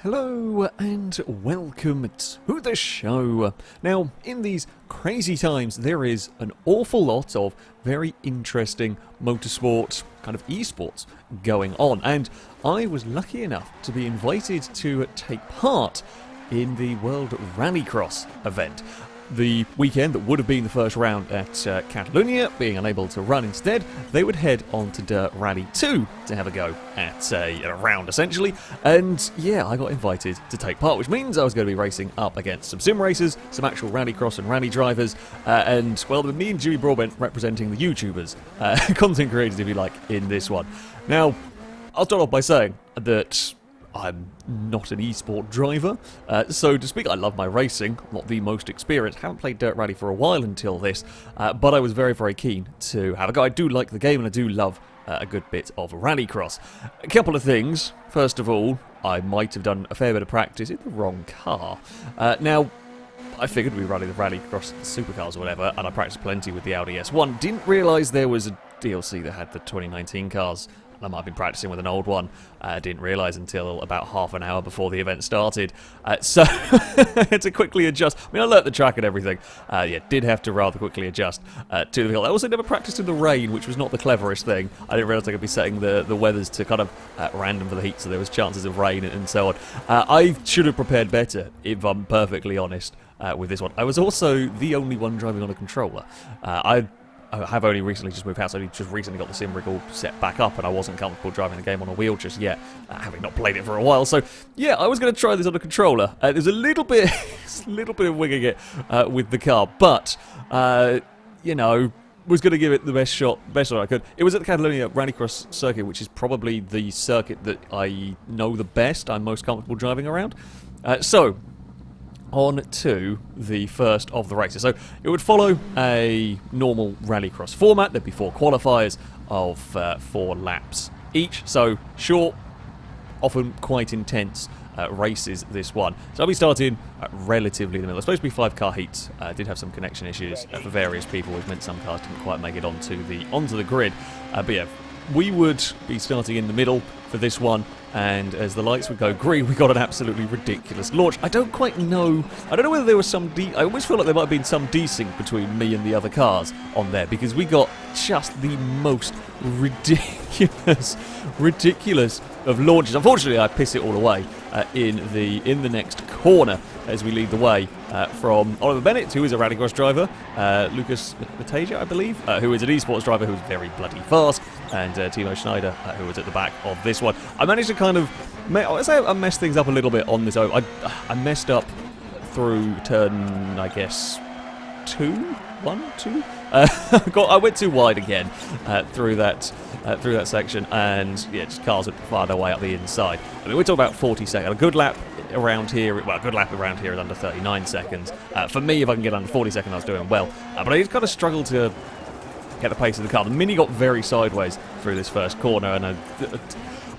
Hello and welcome to the show. Now, in these crazy times, there is an awful lot of very interesting motorsport, kind of esports going on, and I was lucky enough to be invited to take part in the World Rallycross event. The weekend that would have been the first round at Catalonia, being unable to run instead, they would head on to Dirt Rally 2 to have a go at a round, essentially. And yeah, I got invited to take part, which means I was going to be racing up against some sim racers, some actual rallycross and rally drivers, and, well, me and Jimmy Broadbent representing the YouTubers, content creators, if you like, in this one. Now, I'll start off by saying that I'm not an esport driver, so to speak, I love my racing. I'm not the most experienced, haven't played Dirt Rally for a while until this, but I was very, very keen to have a go. I do like the game and I do love a good bit of Rallycross. A couple of things. First of all, I might have done a fair bit of practice in the wrong car. Now, I figured we'd rally the Rallycross supercars or whatever, and I practiced plenty with the Audi S1. Didn't realise there was a DLC that had the 2019 cars. I might have been practicing with an old one. Didn't realise until about half an hour before the event started. So I had to quickly adjust. I mean, I learnt the track and everything. Yeah, did have to rather quickly adjust to the field. I also never practiced in the rain, which was not the cleverest thing. I didn't realise I could be setting the weathers to kind of random for the heat, so there was chances of rain and so on. I should have prepared better, if I'm perfectly honest, with this one. I was also the only one driving on a controller. I have only recently just moved house. I only just recently got the sim rig all set back up, and I wasn't comfortable driving the game on a wheel just yet, having not played it for a while. So yeah, I was going to try this on a controller. There's a little bit, of winging it with the car, but you know, was going to give it the best shot I could. It was at the Catalonia Rallycross circuit, which is probably the circuit that I know the best. I'm most comfortable driving around. So, on to the first of the races. So it would follow a normal rallycross format. There'd be 4 qualifiers of 4 laps each. So short, often quite intense races, this one. So I'll be starting relatively in the middle. It's supposed to be 5-car heats. Did have some connection issues for various people, which meant some cars didn't quite make it onto the grid. But yeah, we would be starting in the middle for this one, and as the lights would go green, we got an absolutely ridiculous launch. I don't quite know. I don't know whether there was some I always feel like there might have been some desync between me and the other cars on there, because we got just the most ridiculous of launches. Unfortunately, I piss it all away in the next corner as we lead the way from Oliver Bennett, who is a rallycross driver, Lucas Bataja, I believe, who is an esports driver who's very bloody fast, and Timo Schneider, who was at the back of this one. I managed to kind of, I messed things up a little bit on this. I messed up through turn, I guess, 2? I went too wide again through that section, and yeah, just cars would fire their way up the inside. I mean, we're talking about 40 seconds. A good lap around here, is under 39 seconds. For me, if I can get under 40 seconds, I was doing well. But I just kind of struggled to get the pace of the car. The Mini got very sideways through this first corner, and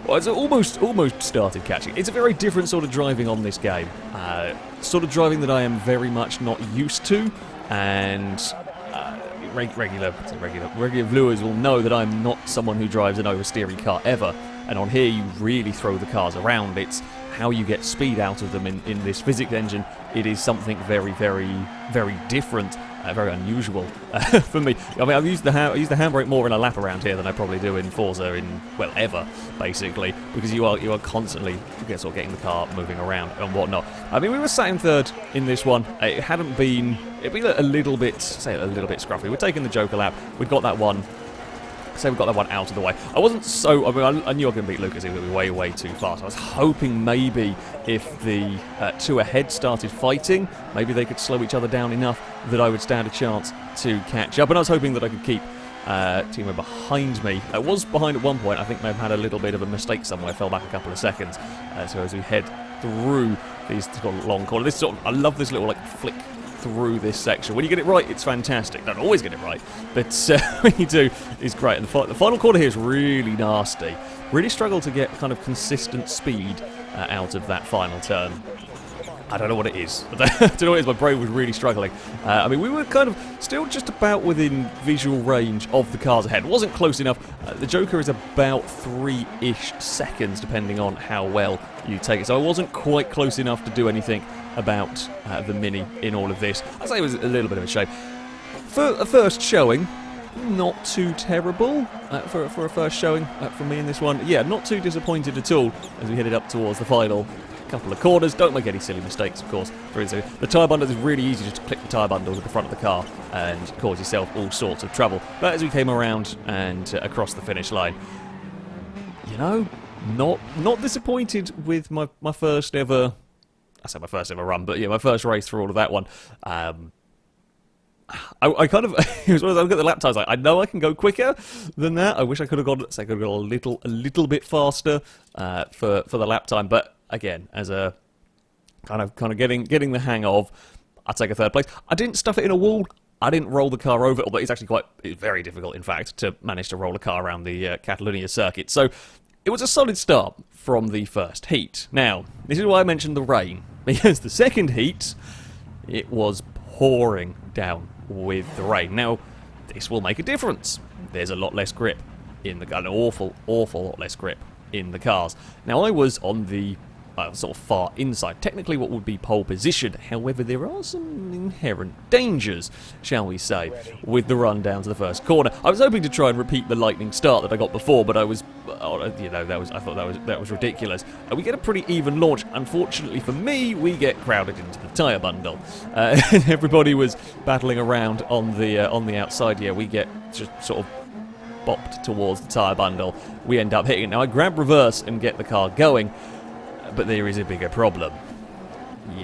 it's almost started catching. It's a very different sort of driving on this game. Sort of driving that I am very much not used to, and regular viewers will know that I'm not someone who drives an oversteering car ever, and on here you really throw the cars around. It's how you get speed out of them in this physics engine. It is something very, very, very different, very unusual for me. I mean, I use the handbrake more in a lap around here than I probably do in Forza ever, basically, because you are constantly sort of getting the car moving around and whatnot. I mean, we were sat in third in this one. It'd been a little bit scruffy. We're taking the Joker lap. We've got that one. So we got that one out of the way. I wasn't so. I mean, I knew I could beat Lucas. He would be way, way too fast. I was hoping maybe if the 2 ahead started fighting, maybe they could slow each other down enough that I would stand a chance to catch up. And I was hoping that I could keep Timo behind me. I was behind at one point. I think may have had a little bit of a mistake somewhere. Fell back a couple of seconds. So as we head through these long corners, I love this little flick through this section. When you get it right, it's fantastic. Don't always get it right, but when you do, it's great. And the final corner here is really nasty. Really struggle to get kind of consistent speed out of that final turn. I don't know what it is. I don't know what it is. My brain was really struggling. I mean, we were kind of still just about within visual range of the cars ahead. It wasn't close enough. The Joker is about 3-ish seconds, depending on how well you take it. So I wasn't quite close enough to do anything about the Mini in all of this. I'd say it was a little bit of a shame. For a first showing, not too terrible for a first showing from me in this one. Yeah, not too disappointed at all as we headed up towards the final couple of corners. Don't make any silly mistakes, of course. The tyre bundle is really easy just to click the tyre bundle at the front of the car and cause yourself all sorts of trouble. But as we came around and across the finish line, you know, not disappointed with my first ever. I say my first ever run, but yeah, my first race through all of that one. I kind of, it was one of those, I look at the lap times, like, I know I can go quicker than that. I wish I could have gone, say, a little bit faster for the lap time. But again, as a kind of getting the hang of, I'd take a third place. I didn't stuff it in a wall. I didn't roll the car over, although it's very difficult, in fact, to manage to roll a car around the Catalonia circuit. So it was a solid start from the first heat. Now, this is why I mentioned the rain, because the second heat, it was pouring down with the rain. Now, this will make a difference. There's a lot less grip in the car, an awful lot less grip in the cars. Now, I was on the sort of far inside, technically what would be pole position. However, there are some inherent dangers, shall we say, with the run down to the first corner. I was hoping to try and repeat the lightning start that I got before, but I thought that was ridiculous. We get a pretty even launch. Unfortunately for me, we get crowded into the tyre bundle. Everybody was battling around on the outside. Yeah, we get just sort of bopped towards the tyre bundle. We end up hitting it. Now, I grab reverse and get the car going, but there is a bigger problem.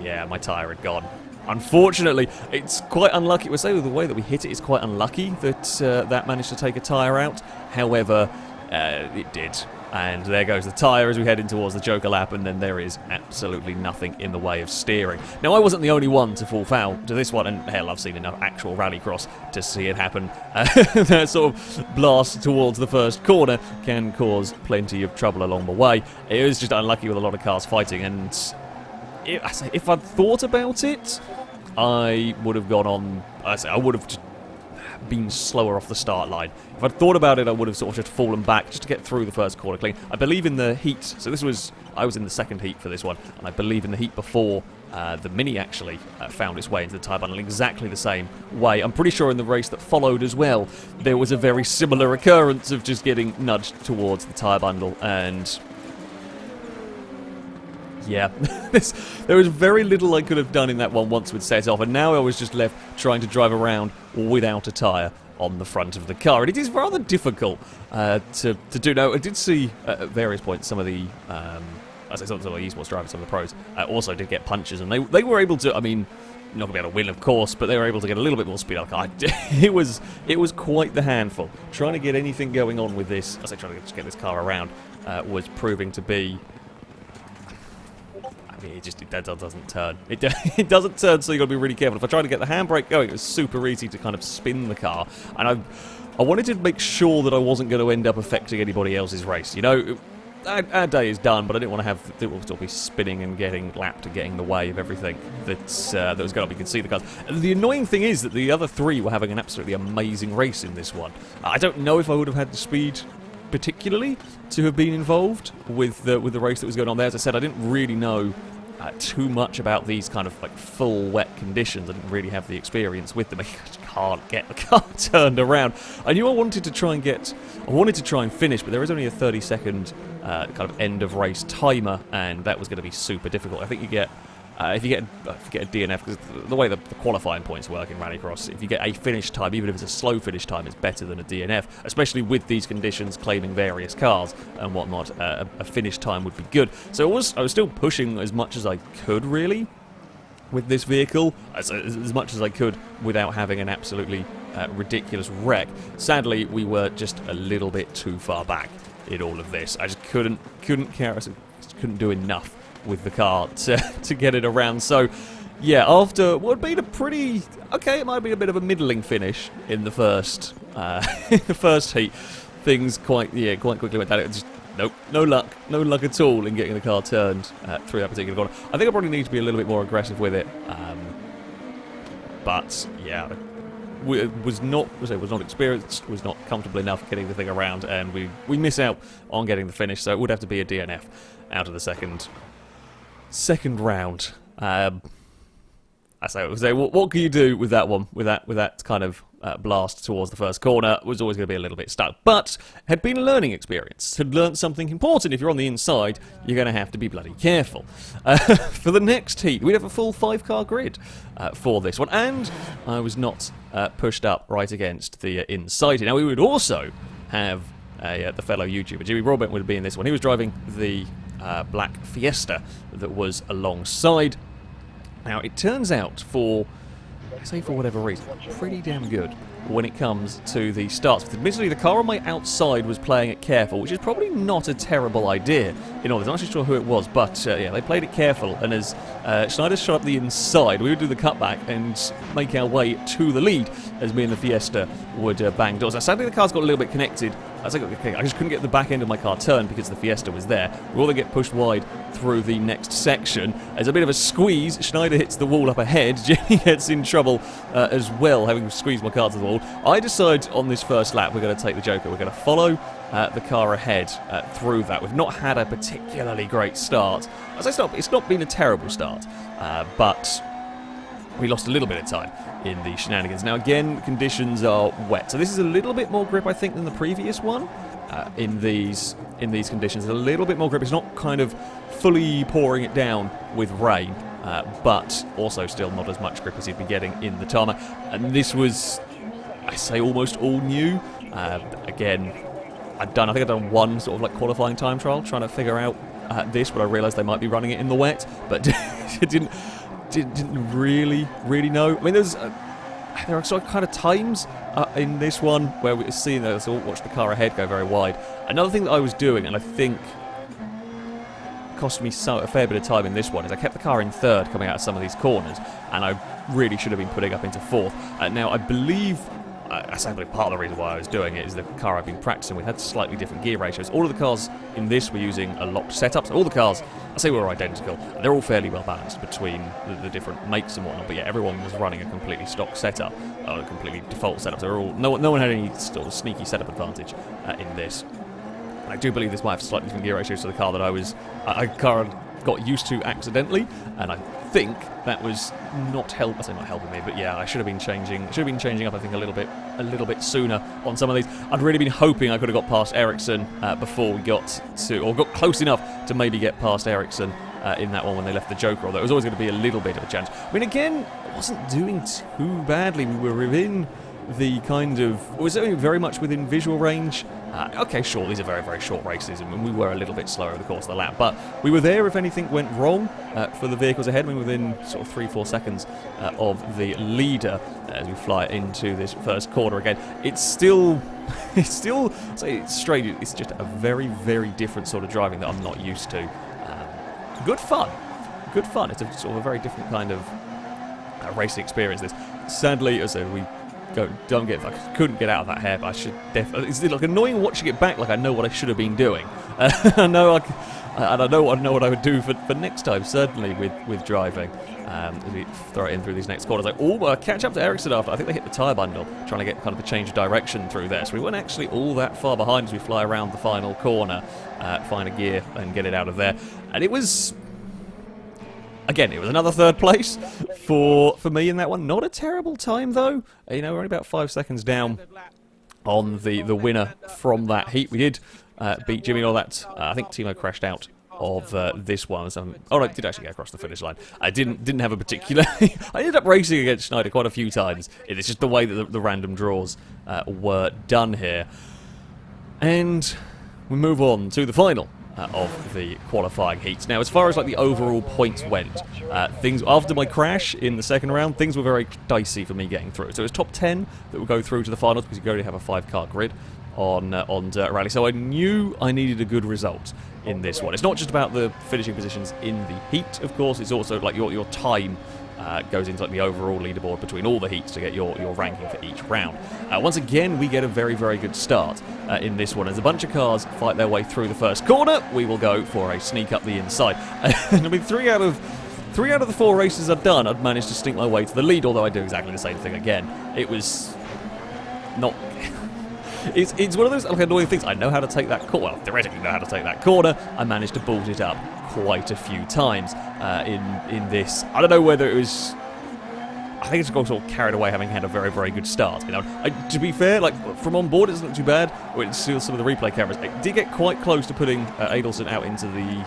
Yeah, my tyre had gone. Unfortunately, it's quite unlucky. We'll say with the way that we hit it, it's quite unlucky that that managed to take a tyre out. However, it did. And there goes the tyre as we head in towards the Joker lap, and then there is absolutely nothing in the way of steering. Now, I wasn't the only one to fall foul to this one, and hell, I've seen enough actual Rallycross to see it happen. That sort of blast towards the first corner can cause plenty of trouble along the way. It was just unlucky with a lot of cars fighting, and if I'd thought about it, I would have gone on. I would have just been slower off the start line. If I'd thought about it, I would have sort of just fallen back just to get through the first corner clean. I believe in the heat, so I was in the second heat for this one, and I believe in the heat before, the Mini actually found its way into the tyre bundle exactly the same way. I'm pretty sure in the race that followed as well, there was a very similar occurrence of just getting nudged towards the tyre bundle, and yeah, there was very little I could have done in that one once we'd set off, and now I was just left trying to drive around without a tyre on the front of the car. And it is rather difficult to do. Now, I did see at various points some of the, some of the esports drivers, some of the pros, also did get punches, and they were able to, I mean, not going to be able to win, of course, but they were able to get a little bit more speed out of the car. It was quite the handful. Trying to get anything going on with this, trying to just get this car around, was proving to be, it doesn't turn. It doesn't turn, so you've got to be really careful. If I tried to get the handbrake going, it was super easy to kind of spin the car. And I wanted to make sure that I wasn't going to end up affecting anybody else's race. You know, our day is done, but I didn't want to have it still be spinning and getting lapped and getting in the way of everything that was going on. You can see the cars. And the annoying thing is that the other three were having an absolutely amazing race in this one. I don't know if I would have had the speed particularly to have been involved with the race that was going on there. As I said, I didn't really know too much about these kind of like full wet conditions. I didn't really have the experience with them. I just can't get the car turned around. I knew I wanted to try and finish, but there is only a 30-second kind of end of race timer, and that was going to be super difficult. I think you get if you get a DNF, because the way the qualifying points work in Rallycross, if you get a finish time, even if it's a slow finish time, it's better than a DNF, especially with these conditions claiming various cars and whatnot. A finish time would be good. So I was still pushing as much as I could, really, with this vehicle, as much as I could without having an absolutely ridiculous wreck. Sadly, we were just a little bit too far back in all of this. I just couldn't do enough with the car to get it around. So yeah, after what had been a pretty it might have been a bit of a middling finish in the first heat, things quite quickly went down. It just Nope, no luck at all in getting the car turned through that particular corner. I think I probably need to be a little bit more aggressive with it, but yeah, was not experienced, was not comfortable enough getting the thing around, and we miss out on getting the finish. So it would have to be a DNF out of the second round. I say, what can you do with that one? With that kind of blast towards the first corner, was always going to be a little bit stuck. But had been a learning experience. Had learned something important. If you're on the inside, you're going to have to be bloody careful. For the next heat, we'd have a full 5-car grid for this one, and I was not pushed up right against the inside. Now we would also have the fellow YouTuber Jimmy Broadbent would be in this one. He was driving the black Fiesta that was alongside. Now, it turns out, for whatever reason, pretty damn good when it comes to the starts. Admittedly, the car on my outside was playing it careful, which is probably not a terrible idea. I'm not actually sure who it was, but yeah, they played it careful. And as Schneider shot up the inside, we would do the cutback and make our way to the lead as me and the Fiesta would bang doors. Now, sadly, the cars got a little bit connected. I was like, okay, I just couldn't get the back end of my car turned because the Fiesta was there. We all then get pushed wide through the next section. There's a bit of a squeeze. Schneider hits the wall up ahead. Jenny gets in trouble as well, having squeezed my car to the wall. I decide on this first lap we're going to take the Joker. We're going to follow the car ahead through that. We've not had a particularly great start. As I start, it's not been a terrible start, but we lost a little bit of time in the shenanigans. Now again, conditions are wet, so this is a little bit more grip, I think, than the previous one. In these conditions, a little bit more grip. It's not kind of fully pouring it down with rain, but also still not as much grip as you'd be getting in the tarmac. And this was, I say, almost all new. Again, I think I've done one sort of like qualifying time trial trying to figure out this, but I realised they might be running it in the wet, but it didn't really know. I mean, there are sort of kind of times in this one where we're seeing those, watch the car ahead go very wide. Another thing that I was doing, and I think cost me a fair bit of time in this one, is I kept the car in third coming out of some of these corners, and I really should have been putting up into fourth. Now, I believe, I say part of the reason why I was doing it is the car I've been practicing with had slightly different gear ratios. All of the cars in this were using a locked setup, so all the cars, I say, were identical. They're all fairly well balanced between the different makes and whatnot, but yeah, everyone was running a completely stock setup, a completely default setup. So no one had any sort of sneaky setup advantage in this. And I do believe this might have slightly different gear ratios to the car that I got used to accidentally, and I think that was not helping me, but yeah, I should have been changing up, I think, a little bit sooner on some of these. I'd really been hoping I could have got past Ericsson before we got close enough to maybe get past Ericsson in that one when they left the Joker, although it was always going to be a little bit of a challenge. I mean, again, it wasn't doing too badly. We were within the was very much within visual range. Okay, sure, these are very, very short races, and we were a little bit slower over the course of the lap, but we were there if anything went wrong for the vehicles ahead. We were within sort of 3-4 seconds of the leader as we fly into this first corner again. It's still strange. It's just a very, very different sort of driving that I'm not used to. Good fun. It's a sort of a very different kind of racing experience. This, sadly, as we I couldn't get out of that hair, but I should definitely. It's like annoying watching it back. Like I know what I should have been doing. I know what I would do for next time. Certainly with driving. As we throw it in through these next corners, catch up to Ericsson after. I think they hit the tyre bundle, trying to get kind of the change of direction through there. So we weren't actually all that far behind as we fly around the final corner, find a gear and get it out of there. And it was. Again, it was another third place for me in that one. Not a terrible time, though. We're only about 5 seconds down on the winner from that heat. We did beat Jimmy and all that. I think Timo crashed out of this one. I did actually get across the finish line. I didn't have a particular... I ended up racing against Schneider quite a few times. It's just the way that the random draws were done here. And we move on to the final of the qualifying heats. Now, as far as like the overall points went, things after my crash in the second round, things were very dicey for me getting through. So it was top 10 that would go through to the finals because you only have a 5-car grid on Dirt Rally. So I knew I needed a good result in this one. It's not just about the finishing positions in the heat, of course. It's also like your time goes into like the overall leaderboard between all the heats to get your ranking for each round. Once again, we get a very, very good start in this one. As a bunch of cars fight their way through the first corner, we will go for a sneak up the inside. And I mean, three out of the 4 races I've done, I'd managed to sneak my way to the lead, although I do exactly the same thing again. It was not... It's one of those like, annoying things. I know how to take that corner. Well, theoretically know how to take that corner. I managed to balls it up quite a few times in this. I don't know whether it was... I think it's got sort of carried away having had a very, very good start. You know, to be fair, like from on board, it doesn't look too bad. When it's still some of the replay cameras, I did get quite close to putting Adelson out into the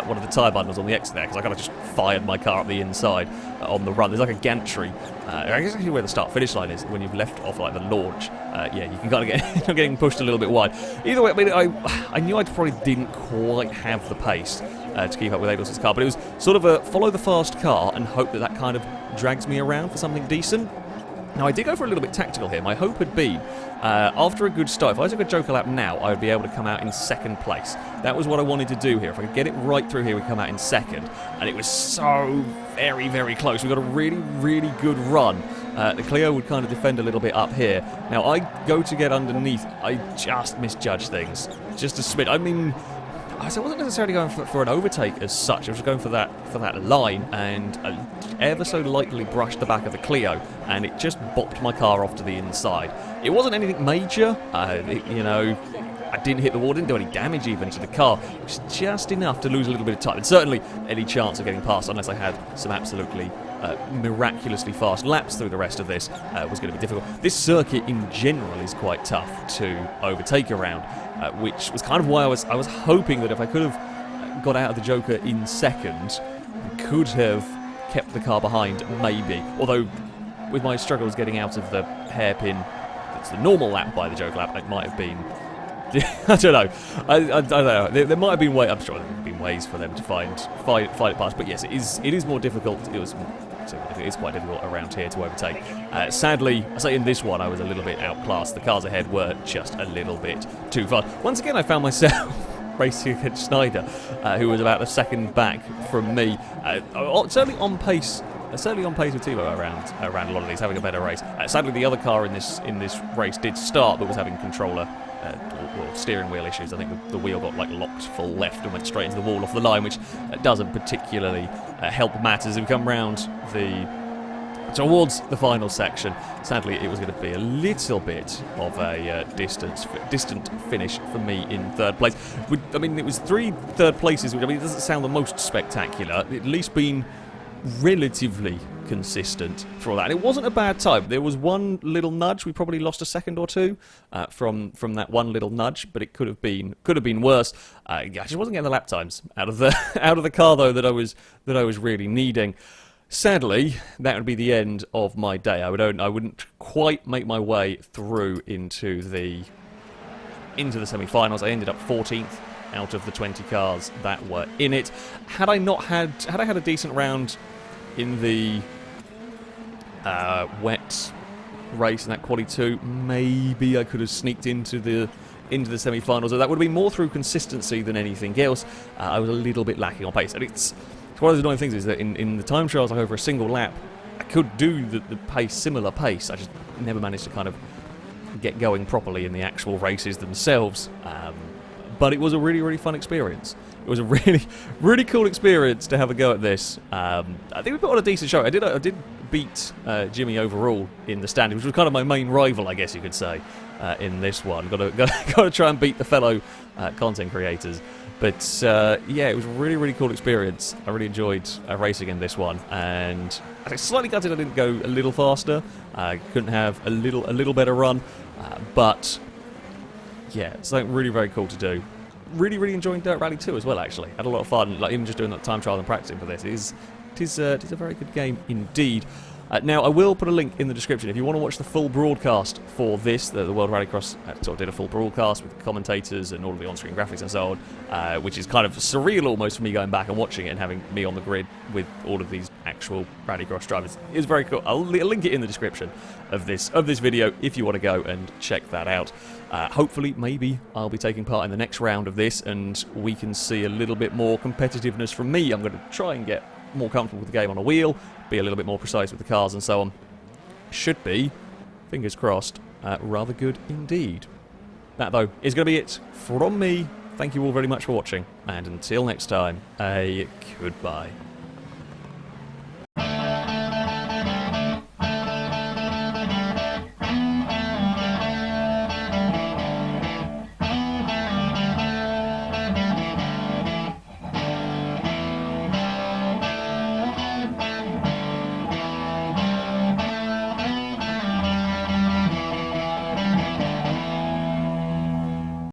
one of the tyre bundles on the exit there, because I kind of just fired my car up the inside on the run. There's like a gantry. I guess actually where the start-finish line is when you've left off like the launch. Yeah, you can kind of get getting pushed a little bit wide. Either way, I mean, I knew I probably didn't quite have the pace to keep up with Adelson's car, but it was sort of a follow the fast car and hope that kind of drags me around for something decent. Now, I did go for a little bit tactical here. My hope had been, after a good start, if I took a Joker lap now, I would be able to come out in second place. That was what I wanted to do here. If I could get it right through here, we'd come out in second. And it was so very, very close. We got a really, really good run. The Clio would kind of defend a little bit up here. Now, I go to get underneath. I just misjudged things. Just a smidge. I mean... I wasn't necessarily going for an overtake as such. I was going for that line, and I ever so lightly brushed the back of the Clio, and it just bopped my car off to the inside. It wasn't anything major, you know. I didn't hit the wall, didn't do any damage even to the car. It was just enough to lose a little bit of time, and certainly any chance of getting past, unless I had some absolutely miraculously fast laps through the rest of this, was going to be difficult. This circuit in general is quite tough to overtake around. Which was kind of why I was hoping that if I could have got out of the Joker in second, could have kept the car behind, maybe. Although, with my struggles getting out of the hairpin, that's the normal lap by the Joker lap, it might have been... I don't know. I don't know. There might have been ways... I'm sure there have been ways for them to fight it past. But yes, it is more difficult. It is quite difficult around here to overtake. Sadly, I say in this one, I was a little bit outclassed. The cars ahead were just a little bit too fast. Once again, I found myself racing against Schneider, who was about a second back from me. Certainly on pace. Certainly on pace with Timo around a lot of these, having a better race. Sadly, the other car in this race did start, but was having controller or steering wheel issues. I think the wheel got like locked full left and went straight into the wall off the line, which doesn't particularly help matters as we come round towards the final section. Sadly, it was going to be a little bit of a distant finish for me in third place. I mean, it was 3 third places, which I mean, it doesn't sound the most spectacular. At least been relatively consistent for all that. And it wasn't a bad time. There was one little nudge. We probably lost a second or two from that one little nudge, but it could have been worse. I just wasn't getting the lap times out of the car though that I was really needing. Sadly, that would be the end of my day. I wouldn't quite make my way through into the semi-finals. I ended up 14th out of the 20 cars that were in it. Had I had a decent round in the wet race in that quali 2, maybe I could have sneaked into the semi-finals. That would have been more through consistency than anything else. I was a little bit lacking on pace, and it's one of those annoying things is that in the time trials, like over a single lap, I could do the similar pace. I just never managed to kind of get going properly in the actual races themselves. But it was a really, really fun experience. It was a really, really cool experience to have a go at this. I think we put on a decent show. I did beat Jimmy overall in the standing, which was kind of my main rival, I guess you could say, in this one. Got to try and beat the fellow content creators. But yeah, it was a really, really cool experience. I really enjoyed racing in this one, and I think slightly gutted I didn't go a little faster. I couldn't have a little better run, but yeah, it's something really very cool to do. Really, really enjoying Dirt Rally 2 as well. Actually, had a lot of fun. Like even just doing that time trial and practicing for this it is a very good game indeed. Now, I will put a link in the description if you want to watch the full broadcast for this. The World Rallycross sort of did a full broadcast with the commentators and all of the on-screen graphics and so on, which is kind of surreal almost for me going back and watching it and having me on the grid with all of these actual Rallycross drivers. It's very cool. I'll link it in the description of this video if you want to go and check that out. Hopefully, maybe I'll be taking part in the next round of this and we can see a little bit more competitiveness from me. I'm going to try and get more comfortable with the game on a wheel, be a little bit more precise with the cars and so on. Should be, fingers crossed, rather good indeed. That, though, is going to be it from me. Thank you all very much for watching, and until next time, a goodbye.